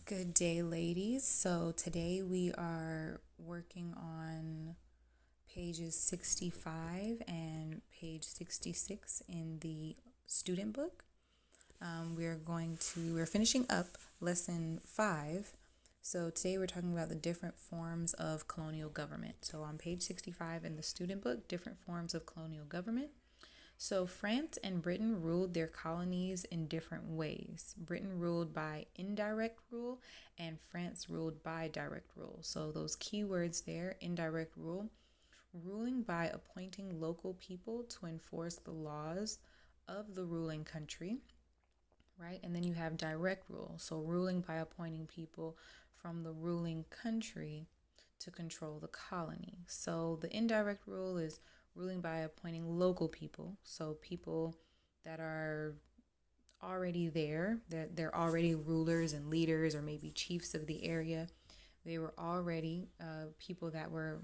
Good day, ladies. So today we are working on pages 65 and page 66 in the student book. We're finishing up lesson 5. So today we're talking about the different forms of colonial government. So on page 65 in the student book, different forms of colonial government. So France and Britain ruled their colonies in different ways. Britain ruled by indirect rule and France ruled by direct rule. So those key words there, indirect rule, ruling by appointing local people to enforce the laws of the ruling country, right? And then you have direct rule. So ruling by appointing people from the ruling country to control the colony. So the indirect rule is ruling by appointing local people, so people that are already there, that they're already rulers and leaders or maybe chiefs of the area. They were already people that were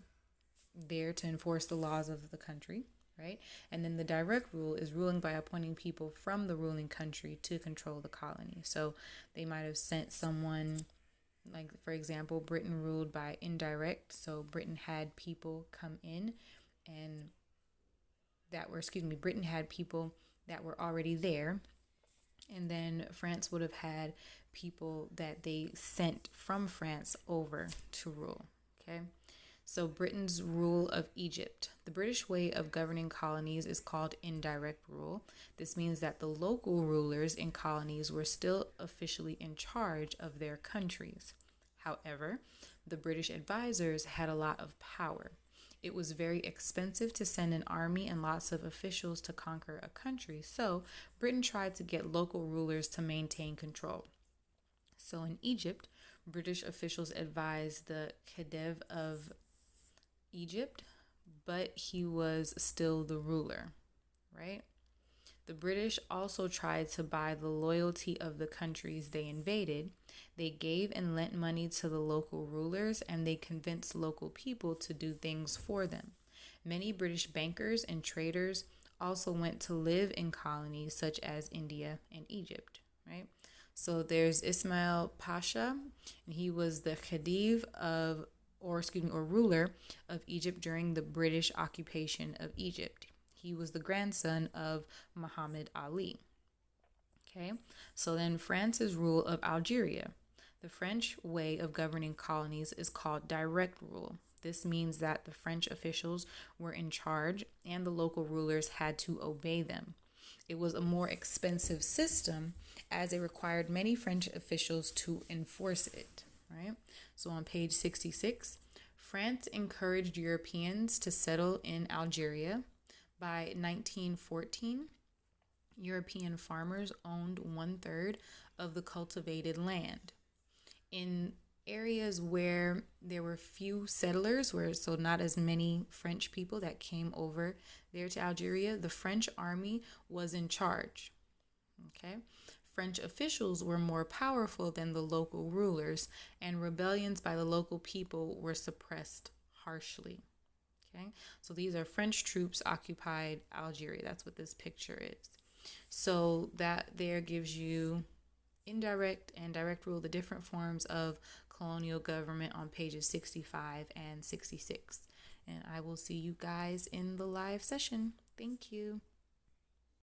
there to enforce the laws of the country, right? And then the direct rule is ruling by appointing people from the ruling country to control the colony. So they might have sent someone, like for example, Britain ruled by indirect. So Britain had people come in and Britain had people that were already there. And then France would have had people that they sent from France over to rule. Okay. So Britain's rule of Egypt. The British way of governing colonies is called indirect rule. This means that the local rulers in colonies were still officially in charge of their countries. However, the British advisors had a lot of power. It was very expensive to send an army and lots of officials to conquer a country, so Britain tried to get local rulers to maintain control. So in Egypt, British officials advised the Khedive of Egypt, but he was still the ruler, right? The British also tried to buy the loyalty of the countries they invaded. They gave and lent money to the local rulers, and they convinced local people to do things for them. Many British bankers and traders also went to live in colonies such as India and Egypt, right? So there's Ismail Pasha, and he was the Khedive or ruler of Egypt during the British occupation of Egypt. He was the grandson of Muhammad Ali. Okay, so then France's rule of Algeria. The French way of governing colonies is called direct rule. This means that the French officials were in charge and the local rulers had to obey them. It was a more expensive system as it required many French officials to enforce it, right? So on page 66, France encouraged Europeans to settle in Algeria. By 1914, European farmers owned 1/3 of the cultivated land. In areas where there were few settlers, so not as many French people that came over there to Algeria, the French army was in charge. Okay? French officials were more powerful than the local rulers, and rebellions by the local people were suppressed harshly. Okay, so these are French troops occupied Algeria. That's what this picture is. So that there gives you indirect and direct rule, the different forms of colonial government on pages 65 and 66. And I will see you guys in the live session. Thank you.